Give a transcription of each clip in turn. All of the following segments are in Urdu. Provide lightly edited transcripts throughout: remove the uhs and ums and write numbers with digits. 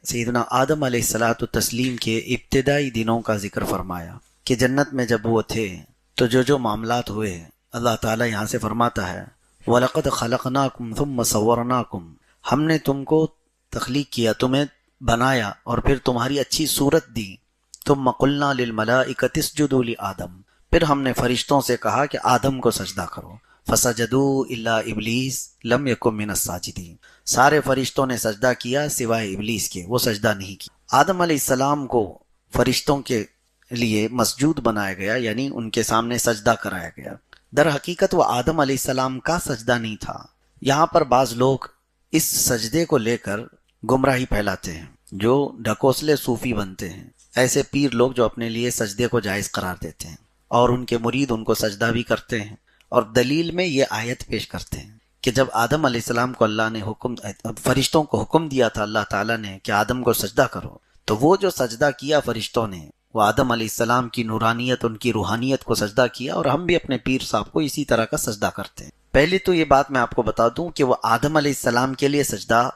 سیدنا آدم علیہ الصلاۃ والتسلیم کے ابتدائی دنوں کا ذکر فرمایا کہ جنت میں جب وہ تھے تو جو معاملات ہوئے، اللہ تعالیٰ یہاں سے فرماتا ہے وَلَقَدْ خَلَقْنَاكُمْ ثُمَّ صَوَّرْنَاكُمْ، ہم نے تم کو تخلیق کیا، تمہیں بنایا اور پھر تمہاری اچھی صورت دی، ثُمَّ قُلْنَا لِلْمَلَائِكَةِ اسْجُدُوا لِآدَمَ، پھر ہم نے فرشتوں سے کہا کہ آدم کو سجدہ کرو، فَسَجَدُوا إِلَّا إِبْلِيسَ لَمْ يَكُنْ مِنَ السَّاجِدِينَ، سارے فرشتوں نے سجدہ کیا سوائے ابلیس کے، وہ سجدہ نہیں کیا۔ آدم علیہ السلام کو فرشتوں کے لیے مسجود بنایا گیا، یعنی ان کے سامنے سجدہ کرایا گیا۔ در حقیقت وہ آدم علیہ السلام کا سجدہ نہیں تھا۔ یہاں پر بعض لوگ اس سجدے کو لے کر گمراہی پھیلاتے ہیں، جو ڈھکوسلے صوفی بنتے ہیں، ایسے پیر لوگ جو اپنے لیے سجدے کو جائز قرار دیتے ہیں اور ان کے مرید ان کو سجدہ بھی کرتے ہیں، اور دلیل میں یہ آیت پیش کرتے ہیں کہ جب آدم علیہ السلام کو اللہ نے فرشتوں کو حکم دیا تھا اللہ تعالیٰ نے کہ آدم کو سجدہ کرو، تو وہ جو سجدہ کیا فرشتوں نے، وہ آدم علیہ السلام کی نورانیت، ان کی روحانیت کو سجدہ کیا، اور ہم بھی اپنے پیر صاحب کو اسی طرح کا سجدہ کرتے ہیں۔ پہلی تو یہ بات میں آپ کو بتا دوں کہ وہ آدم علیہ السلام کے لیے سجدہ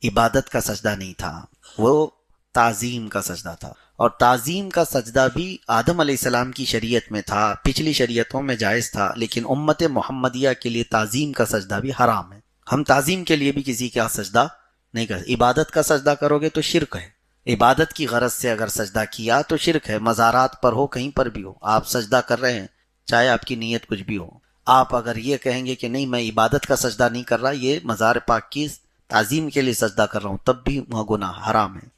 عبادت کا سجدہ نہیں تھا، وہ تعظیم کا سجدہ تھا، اور تعظیم کا سجدہ بھی آدم علیہ السلام کی شریعت میں تھا، پچھلی شریعتوں میں جائز تھا، لیکن امت محمدیہ کے لیے تعظیم کا سجدہ بھی حرام ہے۔ ہم تعظیم کے لیے بھی کسی کا سجدہ نہیں کرتے۔ عبادت کا سجدہ کرو گے تو شرک ہے، عبادت کی غرض سے اگر سجدہ کیا تو شرک ہے، مزارات پر ہو، کہیں پر بھی ہو، آپ سجدہ کر رہے ہیں چاہے آپ کی نیت کچھ بھی ہو، آپ اگر یہ کہیں گے کہ نہیں میں عبادت کا سجدہ نہیں کر رہا، یہ مزار پاک کی تعظیم کے لیے سجدہ کر رہا ہوں، تب بھی وہ گناہ حرام ہے۔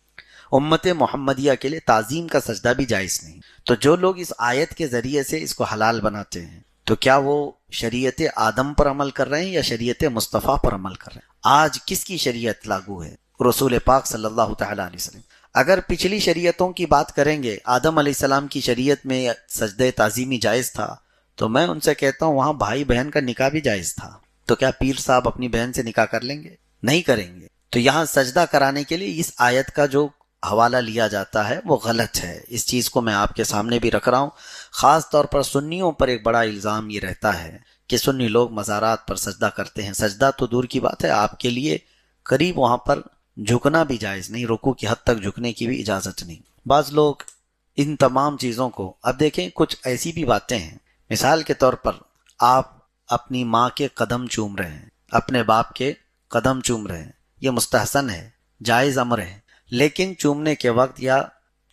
امت محمدیہ کے لیے تعظیم کا سجدہ بھی جائز نہیں۔ تو جو لوگ اس آیت کے ذریعے سے اس کو حلال بناتے ہیں، تو کیا وہ شریعت آدم پر عمل کر رہے ہیں یا شریعت مصطفیٰ پر عمل کر رہے ہیں؟ آج کس کی شریعت لاگو ہے؟ رسول پاک صلی اللہ تعالیٰ علیہ وسلم۔ اگر پچھلی شریعتوں کی بات کریں گے، آدم علیہ السلام کی شریعت میں سجدہ تعظیمی جائز تھا، تو میں ان سے کہتا ہوں وہاں بھائی بہن کا نکاح بھی جائز تھا، تو کیا پیر صاحب اپنی بہن سے نکاح کر لیں گے؟ نہیں کریں گے۔ تو یہاں سجدہ کرانے کے لیے اس آیت کا جو حوالہ لیا جاتا ہے وہ غلط ہے۔ اس چیز کو میں آپ کے سامنے بھی رکھ رہا ہوں۔ خاص طور پر سنیوں پر ایک بڑا الزام یہ رہتا ہے کہ سنی لوگ مزارات پر سجدہ کرتے ہیں۔ سجدہ تو دور کی بات ہے، آپ کے لیے قریب وہاں پر جھکنا بھی جائز نہیں، رکوع کی حد تک جھکنے کی بھی اجازت نہیں۔ بعض لوگ ان تمام چیزوں کو، اب دیکھیں کچھ ایسی بھی باتیں ہیں، مثال کے طور پر آپ اپنی ماں کے قدم چوم رہے ہیں، اپنے باپ کے قدم چوم رہے ہیں، یہ مستحسن ہے، جائز امر ہے، لیکن چومنے کے وقت یا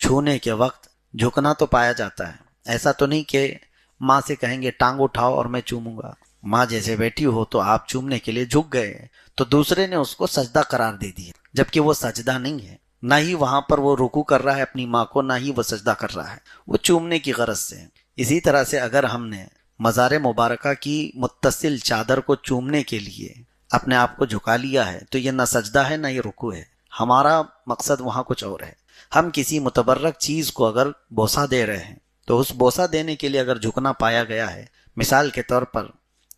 چھونے کے وقت جھکنا تو پایا جاتا ہے۔ ایسا تو نہیں کہ ماں سے کہیں گے ٹانگ اٹھاؤ اور میں چوموں گا، ماں جیسے بیٹھی ہو تو آپ چومنے کے لیے جھک گئے، تو دوسرے نے اس کو سجدہ قرار دے دیا، جبکہ وہ سجدہ نہیں ہے، نہ ہی وہاں پر وہ رکوع کر رہا ہے اپنی ماں کو، نہ ہی وہ سجدہ کر رہا ہے، وہ چومنے کی غرض سے۔ اسی طرح سے اگر ہم نے مزار مبارکہ کی متصل چادر کو چومنے کے لیے اپنے آپ کو جھکا لیا ہے، تو یہ نہ سجدہ ہے نہ یہ رکوع ہے، ہمارا مقصد وہاں کچھ اور ہے۔ ہم کسی متبرک چیز کو اگر بوسہ دے رہے ہیں تو اس بوسہ دینے کے لیے اگر جھکنا پایا گیا ہے، مثال کے طور پر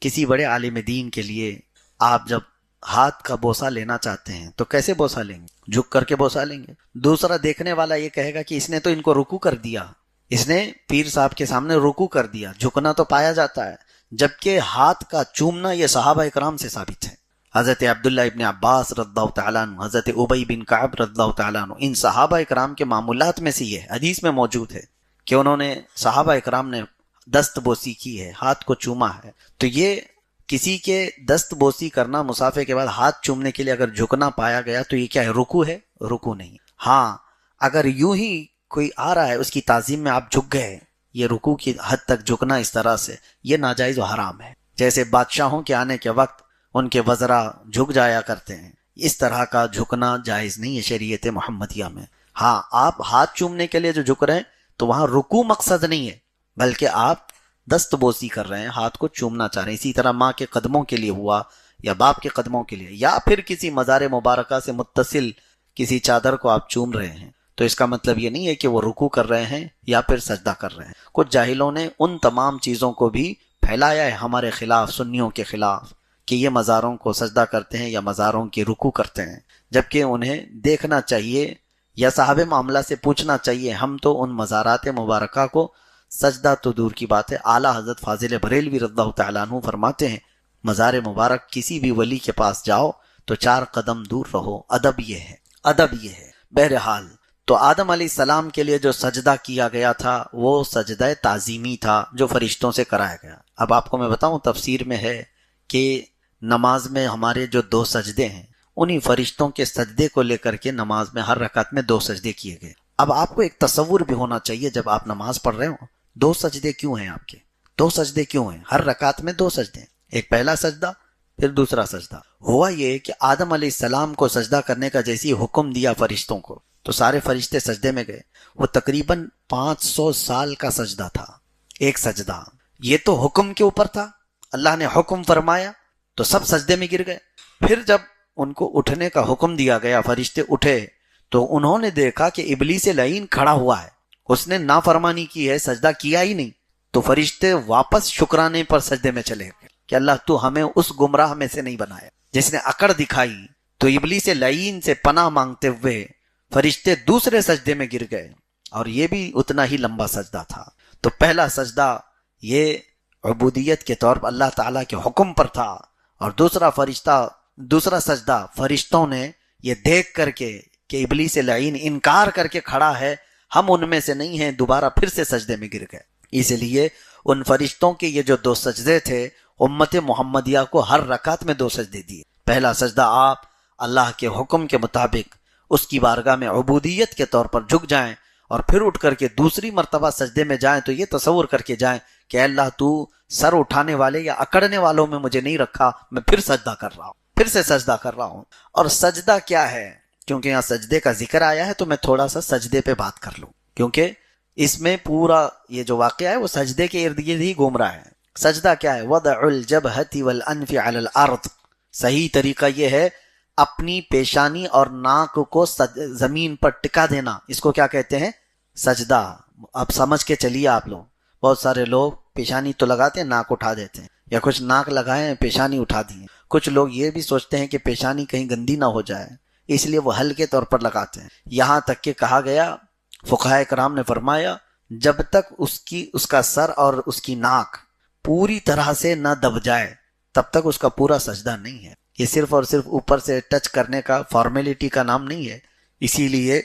کسی بڑے عالم دین کے لیے آپ جب ہاتھ کا بوسہ لینا چاہتے ہیں تو کیسے بوسہ لیں گے؟ جھک کر کے بوسہ لیں گے۔ دوسرا دیکھنے والا یہ کہے گا کہ اس نے تو ان کو رکوع کر دیا، اس نے پیر صاحب کے سامنے رکوع کر دیا، جھکنا تو پایا جاتا ہے، جبکہ ہاتھ کا چومنا یہ صحابہ اکرام سے ثابت ہے۔ حضرت عبداللہ ابن عباس رضی اللہ تعالیٰ عنہ، حضرت ابی بن کعب رضی اللہ تعالیٰ عنہ، ان صحابہ اکرام کے معمولات میں سے یہ حدیث میں موجود ہے کہ انہوں نے، صحابہ اکرام نے دست بوسی کی ہے، ہاتھ کو چوما ہے۔ تو یہ کسی کے دست بوسی کرنا، مصافحے کے بعد ہاتھ چومنے کے لیے اگر جھکنا پایا گیا تو یہ کیا ہے؟ رکوع ہے؟ رکوع نہیں۔ ہاں اگر یوں ہی کوئی آ رہا ہے اس کی تعظیم میں آپ جھک گئے، یہ رکوع کی حد تک جھکنا اس طرح سے، یہ ناجائز و حرام ہے۔ جیسے بادشاہوں کے آنے کے وقت ان کے وزراء جھک جایا کرتے ہیں، اس طرح کا جھکنا جائز نہیں ہے شریعت محمدیہ میں۔ ہاں آپ ہاتھ چومنے کے لیے جو جھک رہے ہیں تو وہاں رکوع مقصد نہیں ہے، بلکہ آپ دست بوسی کر رہے ہیں، ہاتھ کو چومنا چاہ رہے ہیں۔ اسی طرح ماں کے قدموں کے لیے ہوا، یا باپ کے قدموں کے لیے، یا پھر کسی مزار مبارکہ سے متصل کسی چادر کو آپ چوم رہے ہیں، تو اس کا مطلب یہ نہیں ہے کہ وہ رکوع کر رہے ہیں یا پھر سجدہ کر رہے ہیں۔ کچھ جاہلوں نے ان تمام چیزوں کو بھی پھیلایا ہے ہمارے خلاف، سنیوں کے خلاف، کہ یہ مزاروں کو سجدہ کرتے ہیں یا مزاروں کی رکوع کرتے ہیں، جبکہ انہیں دیکھنا چاہیے یا صاحب معاملہ سے پوچھنا چاہیے۔ ہم تو ان مزارات مبارکہ کو، سجدہ تو دور کی بات ہے، اعلیٰ حضرت فاضل بریلوی رضی اللہ تعالیٰ عنہ فرماتے ہیں مزار مبارک کسی بھی ولی کے پاس جاؤ تو 4 قدم دور رہو، ادب یہ ہے، ادب یہ ہے۔ بہرحال تو آدم علیہ السلام کے لیے جو سجدہ کیا گیا تھا وہ سجدہ تعظیمی تھا جو فرشتوں سے کرایا گیا۔ اب آپ کو میں بتاؤں، تفسیر میں ہے کہ نماز میں ہمارے جو 2 سجدے ہیں، انہی فرشتوں کے سجدے کو لے کر کے نماز میں ہر رکعت میں 2 سجدے کیے گئے۔ اب آپ کو ایک تصور بھی ہونا چاہیے، جب آپ نماز پڑھ رہے ہو 2 سجدے کیوں ہیں آپ کے؟ 2 سجدے کیوں ہیں؟ ہر رکعت میں 2 سجدے ہیں، ایک پہلا سجدہ پھر دوسرا سجدہ۔ ہوا یہ کہ آدم علیہ السلام کو سجدہ کرنے کا جیسی حکم دیا فرشتوں کو، تو سارے فرشتے سجدے میں گئے۔ وہ تقریباً 500 سال کا سجدہ تھا، ایک سجدہ۔ یہ تو حکم کے اوپر تھا، اللہ نے حکم فرمایا تو سب سجدے میں گر گئے۔ پھر جب ان کو اٹھنے کا حکم دیا گیا، فرشتے اٹھے، تو انہوں نے دیکھا کہ ابلیس لعین کھڑا ہوا ہے، اس نے نافرمانی کی ہے، سجدہ کیا ہی نہیں۔ تو فرشتے واپس شکرانے پر سجدے میں چلے گئے کہ اللہ تو ہمیں اس گمراہ میں سے نہیں بنایا جس نے اکڑ دکھائی۔ تو ابلیس لعین سے پناہ مانگتے ہوئے فرشتے دوسرے سجدے میں گر گئے، اور یہ بھی اتنا ہی لمبا سجدہ تھا۔ تو پہلا سجدہ یہ عبودیت کے طور پر اللہ تعالیٰ کے حکم پر تھا، اور دوسرا سجدہ فرشتوں نے یہ دیکھ کر کے کہ ابلیس لعین انکار کر کے کھڑا ہے، ہم ان میں سے نہیں ہیں، دوبارہ پھر سے سجدے میں گر گئے۔ اس لیے ان فرشتوں کے یہ جو 2 سجدے تھے، امت محمدیہ کو ہر رکعت میں 2 سجدے دیے۔ پہلا سجدہ آپ اللہ کے حکم کے مطابق اس کی بارگاہ میں عبودیت کے طور پر جھک جائیں، اور پھر اٹھ کر کے دوسری مرتبہ سجدے میں جائیں تو یہ تصور کر کے جائیں کہ اللہ تو سر اٹھانے والے یا اکڑنے والوں میں مجھے نہیں رکھا، میں پھر سجدہ کر رہا ہوں، پھر سے سجدہ کر رہا ہوں۔ اور سجدہ کیا ہے؟ کیونکہ یہاں سجدے کا ذکر آیا ہے تو میں تھوڑا سا سجدے پہ بات کر لوں، کیونکہ اس میں پورا یہ جو واقعہ ہے وہ سجدے کے ارد گرد ہی گھوم رہا ہے۔ سجدہ کیا ہے؟ وضع الجبہۃ والانف علی الارض۔ صحیح طریقہ یہ ہے اپنی پیشانی اور ناک کو زمین پر ٹکا دینا، اس کو کیا کہتے ہیں؟ سجدہ۔ اب سمجھ کے چلیے آپ لوگ، بہت سارے لوگ پیشانی تو لگاتے ہیں، ناک اٹھا دیتے ہیں، یا کچھ ناک لگائے پیشانی اٹھا دی۔ کچھ لوگ یہ بھی سوچتے ہیں کہ پیشانی کہیں گندی نہ ہو جائے، اس لیے وہ ہلکے طور پر لگاتے ہیں۔ یہاں تک کہ کہا گیا، فقہائے کرام نے فرمایا، جب تک اس کا سر اور اس کی ناک پوری طرح سے نہ دب جائے تب تک اس کا پورا سجدہ نہیں ہے۔ یہ صرف اور صرف اوپر سے ٹچ کرنے کا فارمیلٹی کا نام نہیں ہے۔ اسی لیے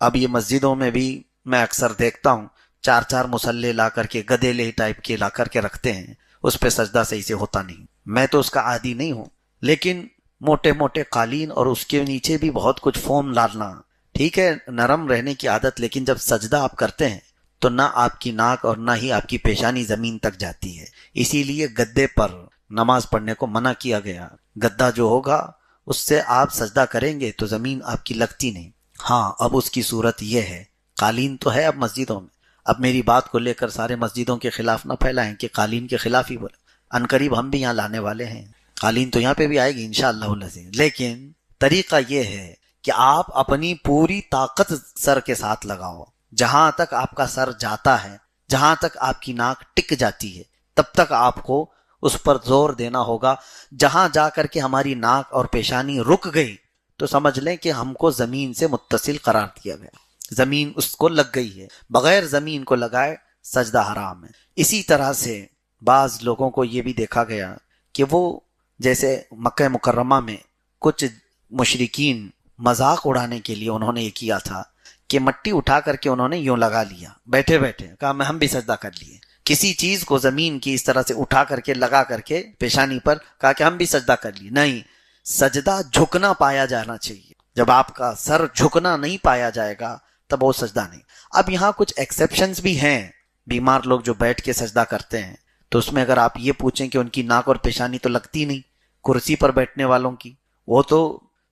اب یہ مسجدوں میں بھی میں اکثر دیکھتا ہوں 4 مصلے لا کر کے گدیلے ٹائپ کے لا کر کے رکھتے ہیں، اس پہ سجدہ صحیح سے ہوتا نہیں۔ میں تو اس کا عادی نہیں ہوں، لیکن موٹے موٹے قالین اور اس کے نیچے بھی بہت کچھ فوم ڈالنا ٹھیک ہے، نرم رہنے کی عادت، لیکن جب سجدہ آپ کرتے ہیں تو نہ آپ کی ناک اور نہ ہی آپ کی پیشانی زمین تک جاتی ہے۔ اسی لیے گدے پر نماز پڑھنے کو منع کیا گیا۔ گدا جو ہوگا اس سے آپ سجدہ کریں گے تو زمین آپ کی لگتی نہیں۔ ہاں، اب اس کی صورت یہ ہے، قالین تو ہے اب مسجدوں میں، اب میری بات کو لے کر سارے مسجدوں کے خلاف نہ پھیلائیں کہ قالین کے خلاف ہی بولے۔ عنقریب ہم بھی یہاں لانے والے ہیں، قالین تو یہاں پہ بھی آئے گی انشاءاللہ العزیز، لیکن طریقہ یہ ہے کہ آپ اپنی پوری طاقت سر کے ساتھ لگاؤ، جہاں تک آپ کا سر جاتا ہے، جہاں تک آپ کی ناک ٹک جاتی ہے تب تک آپ کو اس پر زور دینا ہوگا۔ جہاں جا کر کے ہماری ناک اور پیشانی رک گئی تو سمجھ لیں کہ ہم کو زمین سے متصل قرار دیا گیا، زمین اس کو لگ گئی ہے، بغیر زمین کو لگائے سجدہ حرام ہے۔ اسی طرح سے بعض لوگوں کو یہ بھی دیکھا گیا کہ وہ جیسے مکہ مکرمہ میں کچھ مشرکین مذاق اڑانے کے لیے انہوں نے یہ کیا تھا کہ مٹی اٹھا کر کے انہوں نے یوں لگا لیا، بیٹھے بیٹھے کہا میں ہم بھی سجدہ کر لیے، کسی چیز کو زمین کی اس طرح سے اٹھا کر کے لگا کر کے پیشانی پر کہا کہ ہم بھی سجدہ کر لیے۔ نہیں، سجدہ جھکنا پایا جانا چاہیے، جب آپ کا سر جھکنا نہیں پایا جائے گا تب وہ سجدہ نہیں۔ اب یہاں کچھ ایکسیپشنز بھی ہیں، بیمار لوگ جو بیٹھ کے سجدہ کرتے ہیں تو اس میں اگر آپ یہ پوچھیں کہ ان کی ناک اور پیشانی تو لگتی نہیں، کرسی پر بیٹھنے والوں کی وہ تو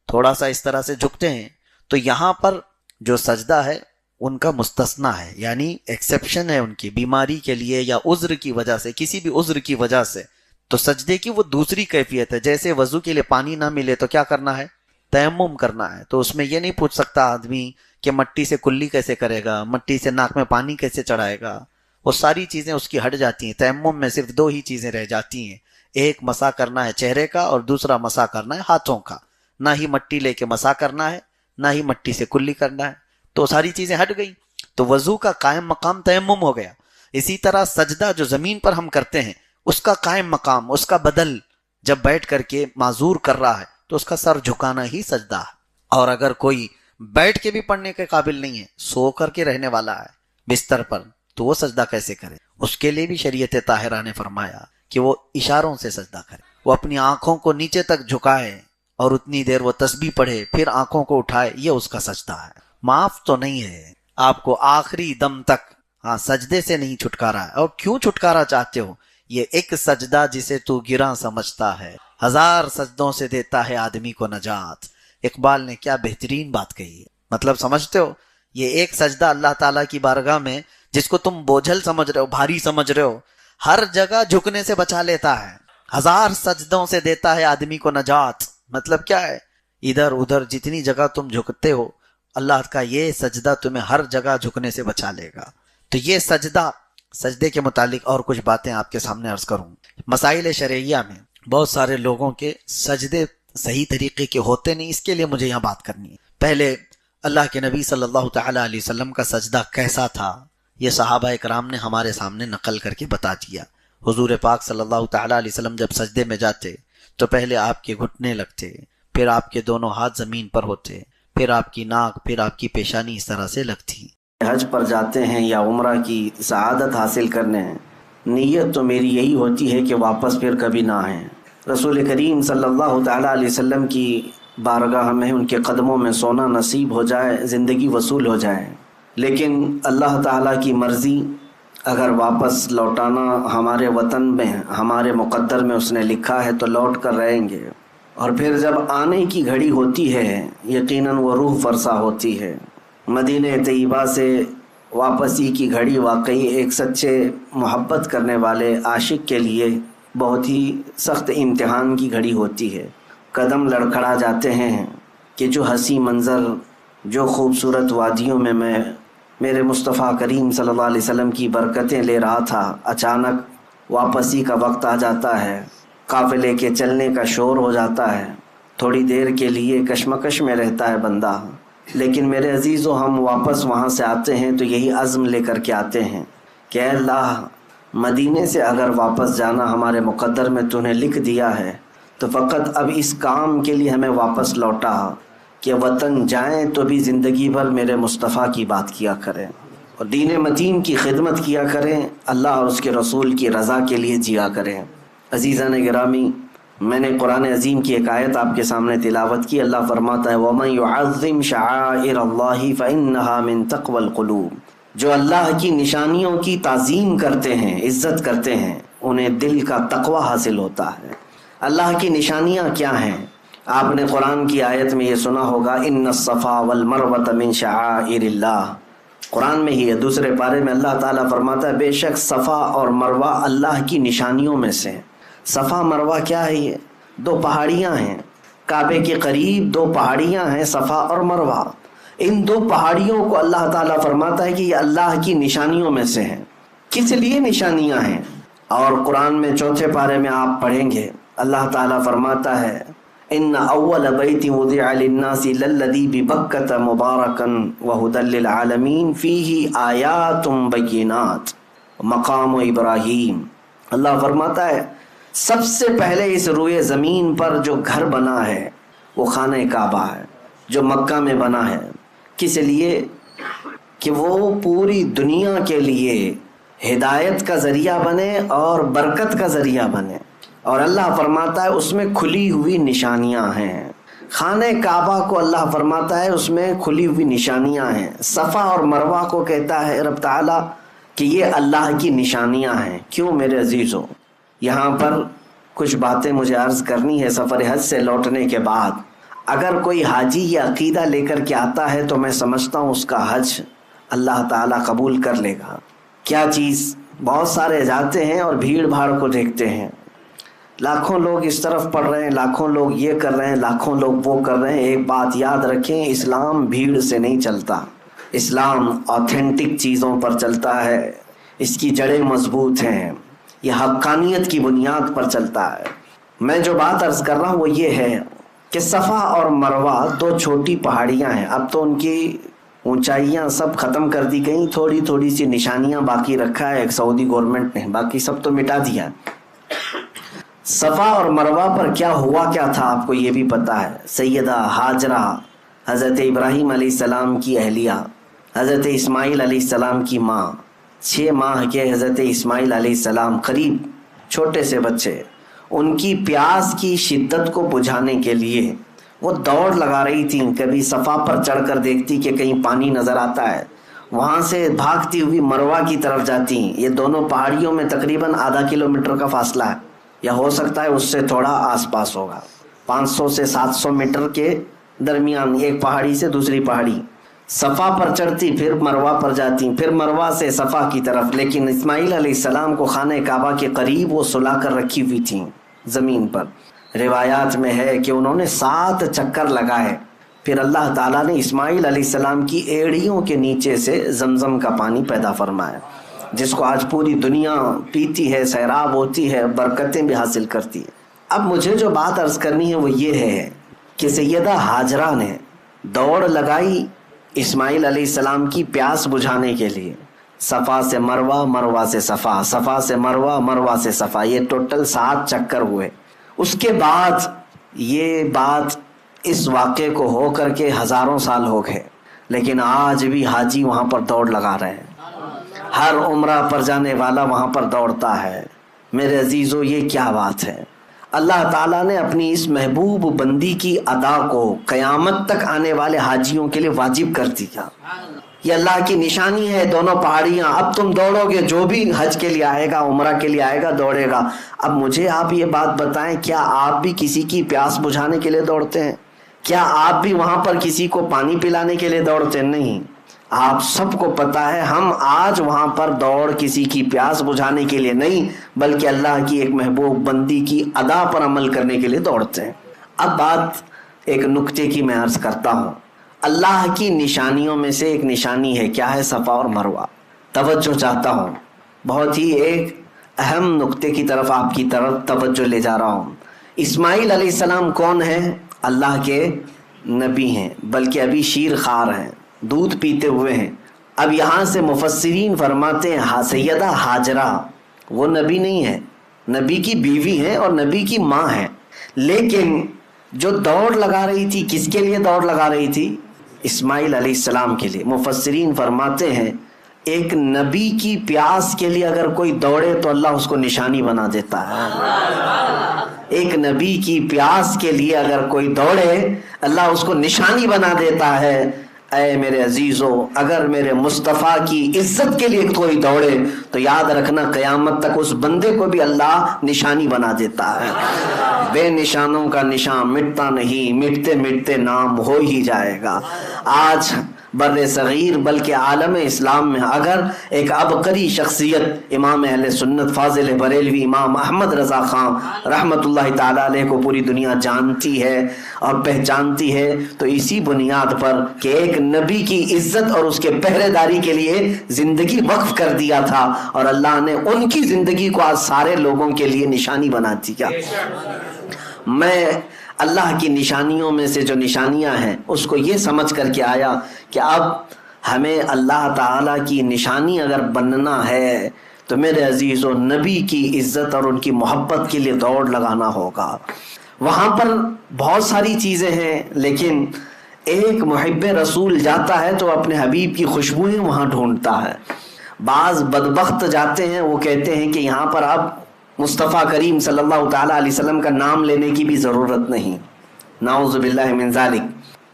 تھوڑا سا اس طرح سے جھکتے ہیں، تو یہاں پر جو سجدہ ہے ان کا مستثنا ہے، یعنی ایکسیپشن ہے ان کی بیماری کے لیے یا عذر کی وجہ سے، کسی بھی عذر کی وجہ سے، تو سجدے کی وہ دوسری کیفیت ہے۔ جیسے وضو کے لیے پانی نہ ملے تو کیا کرنا ہے؟ تیمم کرنا ہے۔ تو اس میں یہ نہیں پوچھ سکتا آدمی کہ مٹی سے کلی کیسے کرے گا، مٹی سے ناک میں پانی کیسے چڑھائے گا، وہ ساری چیزیں اس کی ہٹ جاتی ہیں۔ تیمم میں صرف 2 ہی چیزیں رہ جاتی ہیں، ایک مسح کرنا ہے چہرے کا اور دوسرا مسح کرنا ہے ہاتھوں کا، نہ ہی مٹی لے کے مسح کرنا ہے نہ ہی مٹی سے کلی کرنا ہے، تو ساری چیزیں ہٹ گئی، تو وضو کا قائم مقام تیمم ہو گیا۔ اسی طرح سجدہ جو زمین پر ہم کرتے ہیں اس کا قائم مقام، اس کا بدل جب بیٹھ کر کے معذور کر رہا ہے تو اس کا سر جھکانا ہی سجدہ ہے۔ اور اگر کوئی بیٹھ کے بھی پڑھنے کے قابل نہیں ہے، سو کر کے رہنے والا ہے بستر پر، تو وہ سجدہ کیسے کرے؟ اس کے لیے بھی شریعت طاہرہ نے فرمایا کہ وہ اشاروں سے سجدہ کرے، وہ اپنی آنکھوں کو نیچے تک جھکائے اور اتنی دیر وہ تسبیح پڑھے، پھر آنکھوں کو اٹھائے، یہ اس کا سجدہ ہے۔ معاف تو نہیں ہے، آپ کو آخری دم تک سجدے سے نہیں چھٹکارا ہے۔ اور کیوں چھٹکارا چاہتے ہو؟ یہ ایک سجدہ جسے تو گراں سمجھتا ہے، 1000 سجدوں سے دیتا ہے آدمی کو نجات۔ اقبال نے کیا بہترین بات کہی ہے، مطلب سمجھتے ہو؟ یہ ایک سجدہ اللہ تعالیٰ کی بارگاہ میں، جس کو تم بوجھل سمجھ رہے ہو، بھاری سمجھ رہے ہو، ہر جگہ جھکنے سے بچا لیتا ہے۔ 1000 سجدوں سے دیتا ہے آدمی کو نجات، مطلب کیا ہے؟ ادھر ادھر جتنی جگہ تم جھکتے ہو، اللہ کا یہ سجدہ تمہیں ہر جگہ جھکنے سے بچا لے گا۔ تو یہ سجدے کے متعلق اور کچھ باتیں آپ کے سامنے عرض کروں۔ مسائل شرعیہ میں بہت سارے لوگوں کے سجدے صحیح طریقے کے ہوتے نہیں، اس کے لیے مجھے یہاں بات کرنی ہے۔ پہلے اللہ کے نبی صلی اللہ تعالیٰ علیہ وسلم کا سجدہ کیسا تھا، یہ صحابہ اکرام نے ہمارے سامنے نقل کر کے بتا دیا۔ حضور پاک صلی اللہ تعالیٰ علیہ وسلم جب سجدے میں جاتے تو پہلے آپ کے گھٹنے لگتے، پھر آپ کے دونوں ہاتھ زمین پر ہوتے، پھر آپ کی ناک، پھر آپ کی پیشانی اس طرح سے لگتی۔ حج پر جاتے ہیں یا عمرہ کی سعادت حاصل کرنے ہیں، نیت تو میری یہی ہوتی ہے کہ واپس پھر کبھی نہ آئیں۔ رسول کریم صلی اللہ تعالیٰ علیہ وسلم کی بارگاہ میں ان کے قدموں میں سونا نصیب ہو جائے، زندگی وصول ہو جائے۔ لیکن اللہ تعالیٰ کی مرضی، اگر واپس لوٹانا ہمارے وطن میں، ہمارے مقدر میں اس نے لکھا ہے تو لوٹ کر رہیں گے، اور پھر جب آنے کی گھڑی ہوتی ہے یقیناً وہ روح فرسا ہوتی ہے۔ مدینہ طیبہ سے واپسی کی گھڑی واقعی ایک سچے محبت کرنے والے عاشق کے لیے بہت ہی سخت امتحان کی گھڑی ہوتی ہے۔ قدم لڑکھڑا جاتے ہیں کہ جو حسین منظر، جو خوبصورت وادیوں میں میرے مصطفیٰ کریم صلی اللہ علیہ وسلم کی برکتیں لے رہا تھا، اچانک واپسی کا وقت آ جاتا ہے، قافلے کے چلنے کا شور ہو جاتا ہے، تھوڑی دیر کے لیے کشمکش میں رہتا ہے بندہ۔ لیکن میرے عزیزو، ہم واپس وہاں سے آتے ہیں تو یہی عزم لے کر کے آتے ہیں کہ اے اللہ، مدینے سے اگر واپس جانا ہمارے مقدر میں تو نے لکھ دیا ہے، تو فقط اب اس کام کے لیے ہمیں واپس لوٹا کہ وطن جائیں تو بھی زندگی بھر میرے مصطفیٰ کی بات کیا کریں اور دین متین کی خدمت کیا کریں، اللہ اور اس کے رسول کی رضا کے لیے جیا کریں۔ عزیزان گرامی، میں نے قرآن عظیم کی ایک آیت آپ کے سامنے تلاوت کی۔ اللہ فرماتا ہے وَمَن يُعَظِّمْ شَعَائِرَ اللَّهِ فَإِنَّهَا مِن تَقْوَى الْقُلُوبِ، جو اللہ کی نشانیوں کی تعظیم کرتے ہیں، عزت کرتے ہیں، انہیں دل کا تقوی حاصل ہوتا ہے۔ اللہ کی نشانیاں کیا ہیں؟ آپ نے قرآن کی آیت میں یہ سنا ہوگا اِنَّ الصَّفَا وَالْمَرْوَةَ مِن شَعَائِرِ اللَّهِ، قرآن میں ہی ہے، دوسرے پارے میں اللہ تعالیٰ فرماتا ہے بے شک صفا اور مروہ اللہ کی نشانیوں میں سے۔ صفا مروہ کیا ہے؟ یہ دو پہاڑیاں ہیں، کعبے کے قریب دو پہاڑیاں ہیں، صفا اور مروہ۔ ان دو پہاڑیوں کو اللہ تعالیٰ فرماتا ہے کہ یہ اللہ کی نشانیوں میں سے ہیں۔ کس لیے نشانیاں ہیں؟ اور قرآن میں چوتھے پارے میں آپ پڑھیں گے، اللہ تعالیٰ فرماتا ہے ان اول بیت وضع للناس للذی ببکۃ مبارکا وہدی للعالمین فیہ آیات بینات مقام ابراہیم۔ اللہ فرماتا ہے سب سے پہلے اس روئے زمین پر جو گھر بنا ہے وہ خانہ کعبہ ہے، جو مکہ میں بنا ہے۔ کس لیے؟ کہ وہ پوری دنیا کے لیے ہدایت کا ذریعہ بنے اور برکت کا ذریعہ بنے، اور اللہ فرماتا ہے اس میں کھلی ہوئی نشانیاں ہیں۔ خانہ کعبہ کو اللہ فرماتا ہے اس میں کھلی ہوئی نشانیاں ہیں۔ صفا اور مروہ کو کہتا ہے رب تعالیٰ کہ یہ اللہ کی نشانیاں ہیں۔ کیوں میرے عزیزو؟ یہاں پر کچھ باتیں مجھے عرض کرنی ہے۔ سفر حج سے لوٹنے کے بعد اگر کوئی حاجی یہ عقیدہ لے کر کے آتا ہے تو میں سمجھتا ہوں اس کا حج اللہ تعالیٰ قبول کر لے گا۔ کیا چیز؟ بہت سارے جاتے ہیں اور بھیڑ بھاڑ کو دیکھتے ہیں، لاکھوں لوگ اس طرف پڑھ رہے ہیں، لاکھوں لوگ یہ کر رہے ہیں، لاکھوں لوگ وہ کر رہے ہیں۔ ایک بات یاد رکھیں، اسلام بھیڑ سے نہیں چلتا، اسلام آتھینٹک چیزوں پر چلتا ہے، اس کی جڑیں مضبوط ہیں، یہ حقانیت کی بنیاد پر چلتا ہے۔ میں جو بات عرض کر رہا ہوں وہ یہ ہے کہ صفا اور مروہ دو چھوٹی پہاڑیاں ہیں، اب تو ان کی اونچائیاں سب ختم کر دی گئیں، تھوڑی تھوڑی سی نشانیاں باقی رکھا ہے سعودی گورنمنٹ نے، باقی سب تو مٹا دیا۔ صفا اور مروہ پر کیا ہوا کیا تھا آپ کو یہ بھی پتا ہے۔ سیدہ ہاجرہ حضرت ابراہیم علیہ السلام کی اہلیہ، حضرت اسماعیل علیہ السلام کی ماں، 6 ماہ کے حضرت اسماعیل علیہ السلام، قریب چھوٹے سے بچے، ان کی پیاس کی شدت کو بجھانے کے لیے وہ دوڑ لگا رہی تھیں. کبھی صفا پر چڑھ کر دیکھتی کہ کہیں پانی نظر آتا ہے، وہاں سے بھاگتی ہوئی مروہ کی طرف جاتی. یہ دونوں پہاڑیوں میں تقریباً ½ کلومیٹر کا فاصلہ ہے، یا ہو سکتا ہے اس سے تھوڑا آس پاس ہوگا. 500 سے 700 میٹر کے درمیان ایک پہاڑی سے دوسری پہاڑی. صفا پر چڑھتی، پھر مروہ پر جاتی، پھر مروہ سے صفا کی طرف. لیکن اسماعیل علیہ السلام کو خانہ کعبہ کے قریب وہ سلا کر رکھی ہوئی تھیں زمین پر. روایات میں ہے کہ انہوں نے 7 چکر لگائے. پھر اللہ تعالیٰ نے اسماعیل علیہ السلام کی ایڑیوں کے نیچے سے زمزم کا پانی پیدا فرمایا، جس کو آج پوری دنیا پیتی ہے، سیراب ہوتی ہے، برکتیں بھی حاصل کرتی ہے. اب مجھے جو بات عرض کرنی ہے وہ یہ ہے کہ سیدہ ہاجرہ نے دوڑ لگائی اسماعیل علیہ السلام کی پیاس بجھانے کے لیے. صفا سے مروہ، مروہ سے صفا، صفا سے مروہ، مروہ سے صفا، یہ ٹوٹل 7 چکر ہوئے. اس کے بعد یہ بات اس واقعے کو ہو کر کے ہزاروں سال ہو گئے، لیکن آج بھی حاجی وہاں پر دوڑ لگا رہے ہیں. ہر عمرہ پر جانے والا وہاں پر دوڑتا ہے. میرے عزیزو، یہ کیا بات ہے؟ اللہ تعالیٰ نے اپنی اس محبوب بندی کی ادا کو قیامت تک آنے والے حاجیوں کے لیے واجب کر دیا. یہ اللہ کی نشانی ہے. دونوں پہاڑیاں، اب تم دوڑو گے، جو بھی حج کے لیے آئے گا، عمرہ کے لیے آئے گا، دوڑے گا. اب مجھے آپ یہ بات بتائیں، کیا آپ بھی کسی کی پیاس بجھانے کے لیے دوڑتے ہیں؟ کیا آپ بھی وہاں پر کسی کو پانی پلانے کے لیے دوڑتے ہیں؟ نہیں. آپ سب کو پتا ہے ہم آج وہاں پر دوڑ کسی کی پیاس بجھانے کے لیے نہیں، بلکہ اللہ کی ایک محبوب بندی کی ادا پر عمل کرنے کے لیے دوڑتے ہیں. اب بات ایک نکتے کی میں عرض کرتا ہوں. اللہ کی نشانیوں میں سے ایک نشانی ہے، کیا ہے؟ صفا اور مروہ. توجہ چاہتا ہوں، بہت ہی ایک اہم نکتے کی طرف آپ کی طرف توجہ لے جا رہا ہوں. اسماعیل علیہ السلام کون ہیں؟ اللہ کے نبی ہیں، بلکہ ابھی شیر خوار ہیں، دودھ پیتے ہوئے ہیں. اب یہاں سے مفسرین فرماتے ہیں سیدہ ہاجرہ وہ نبی نہیں ہے، نبی کی بیوی ہیں اور نبی کی ماں ہیں. لیکن جو دوڑ لگا رہی تھی، کس کے لیے دوڑ لگا رہی تھی؟ اسماعیل علیہ السلام کے لیے. مفسرین فرماتے ہیں ایک نبی کی پیاس کے لیے اگر کوئی دوڑے تو اللہ اس کو نشانی بنا دیتا ہے. ایک نبی کی پیاس کے لیے اگر کوئی دوڑے اللہ اس کو نشانی بنا دیتا ہے. اے میرے عزیزو، اگر میرے مصطفیٰ کی عزت کے لیے کوئی دوڑے تو یاد رکھنا قیامت تک اس بندے کو بھی اللہ نشانی بنا دیتا ہے. بے نشانوں کا نشان مٹتا نہیں، مٹتے مٹتے نام ہو ہی جائے گا. آج بر صغیر بلکہ عالم اسلام میں اگر ایک عبقری شخصیت امام اہل سنت فاضل بریلوی امام احمد رضا خان رحمت اللہ تعالی علیہ کو پوری دنیا جانتی ہے اور پہچانتی ہے تو اسی بنیاد پر کہ ایک نبی کی عزت اور اس کے پہرے داری کے لیے زندگی وقف کر دیا تھا، اور اللہ نے ان کی زندگی کو آج سارے لوگوں کے لیے نشانی بنا دیا. میں اللہ کی نشانیوں میں سے جو نشانیاں ہیں اس کو یہ سمجھ کر کے آیا کہ اب ہمیں اللہ تعالیٰ کی نشانی اگر بننا ہے تو میرے عزیزو نبی کی عزت اور ان کی محبت کے لیے دوڑ لگانا ہوگا. وہاں پر بہت ساری چیزیں ہیں، لیکن ایک محب رسول جاتا ہے تو اپنے حبیب کی خوشبوئیں وہاں ڈھونڈتا ہے. بعض بدبخت جاتے ہیں، وہ کہتے ہیں کہ یہاں پر اب مصطفیٰ کریم صلی اللہ تعالیٰ علیہ وسلم کا نام لینے کی بھی ضرورت نہیں. نعوذ باللہ من ذالک.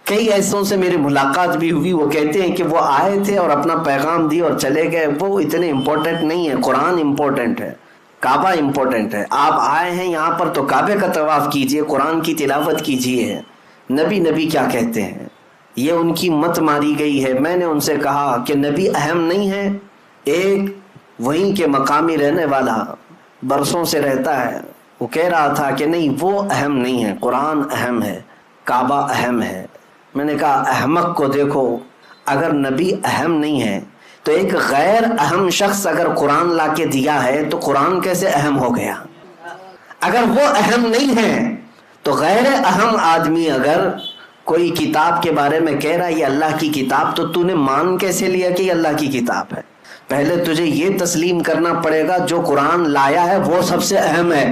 کئی ایسوں سے میری ملاقات بھی ہوئی، وہ کہتے ہیں کہ وہ آئے تھے اور اپنا پیغام دی اور چلے گئے، وہ اتنے امپورٹنٹ نہیں ہے. قرآن امپورٹنٹ ہے، کعبہ امپورٹنٹ ہے. آپ آئے ہیں یہاں پر تو کعبے کا طواف کیجئے، قرآن کی تلاوت کیجئے. نبی نبی کیا کہتے ہیں؟ یہ ان کی مت ماری گئی ہے. میں نے ان سے کہا کہ نبی اہم نہیں ہے. ایک وہیں کے مقامی رہنے والا برسوں سے رہتا ہے، وہ کہہ رہا تھا کہ نہیں وہ اہم نہیں ہے، قرآن اہم ہے، کعبہ اہم ہے. میں نے کہا احمق کو دیکھو، اگر نبی اہم نہیں ہے تو ایک غیر اہم شخص اگر قرآن لا کے دیا ہے تو قرآن کیسے اہم ہو گیا؟ اگر وہ اہم نہیں ہے تو غیر اہم آدمی اگر کوئی کتاب کے بارے میں کہہ رہا ہے یہ اللہ کی کتاب، تو نے مان کیسے لیا کہ یہ اللہ کی کتاب ہے؟ پہلے تجھے یہ تسلیم کرنا پڑے گا جو قرآن لایا ہے وہ سب سے اہم ہے،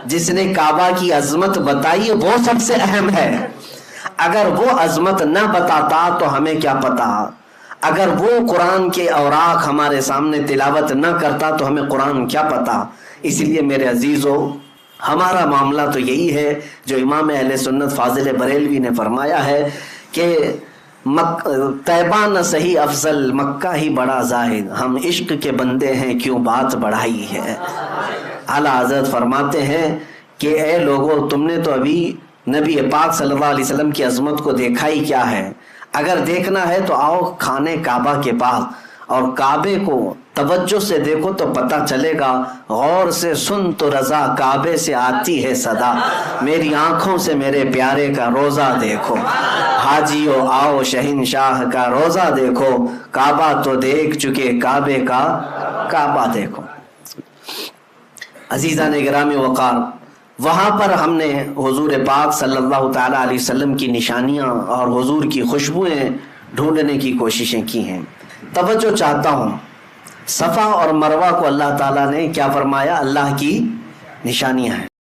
جس نے کعبہ کی عظمت بتائی ہے وہ سب سے اہم ہے. اگر وہ عظمت نہ بتاتا تو ہمیں کیا پتا، اگر وہ قرآن کے اوراق ہمارے سامنے تلاوت نہ کرتا تو ہمیں قرآن کیا پتا۔ اس لیے میرے عزیزو، ہمارا معاملہ تو یہی ہے جو امام اہل سنت فاضل بریلوی نے فرمایا ہے کہ طیبہ نہ صحیح افضل، مکہ ہی بڑا زاہد، ہم عشق کے بندے ہیں کیوں بات بڑھائی ہے۔ اعلیٰ حضرت فرماتے ہیں کہ اے لوگو، تم نے تو ابھی نبی پاک صلی اللہ علیہ وسلم کی عظمت کو دیکھا ہی کیا ہے، اگر دیکھنا ہے تو آؤ خانے کعبہ کے پاس اور کعبے کو توجہ سے دیکھو تو پتہ چلے گا، غور سے سن تو رضا کعبے سے آتی ہے صدا، میری آنکھوں سے میرے پیارے کا روزہ دیکھو، حاجیو آؤ شہنشاہ کا روزہ دیکھو، کعبہ تو دیکھ چکے کعبے کا کعبہ دیکھو۔ عزیزان گرامی وقار، وہاں پر ہم نے حضور پاک صلی اللہ تعالیٰ علیہ وسلم کی نشانیاں اور حضور کی خوشبوئیں ڈھونڈنے کی کوششیں کی ہیں۔ توجہ چاہتا ہوں، صفا اور مروہ کو اللہ تعالیٰ نے کیا فرمایا؟ اللہ کی نشانیاں ہیں۔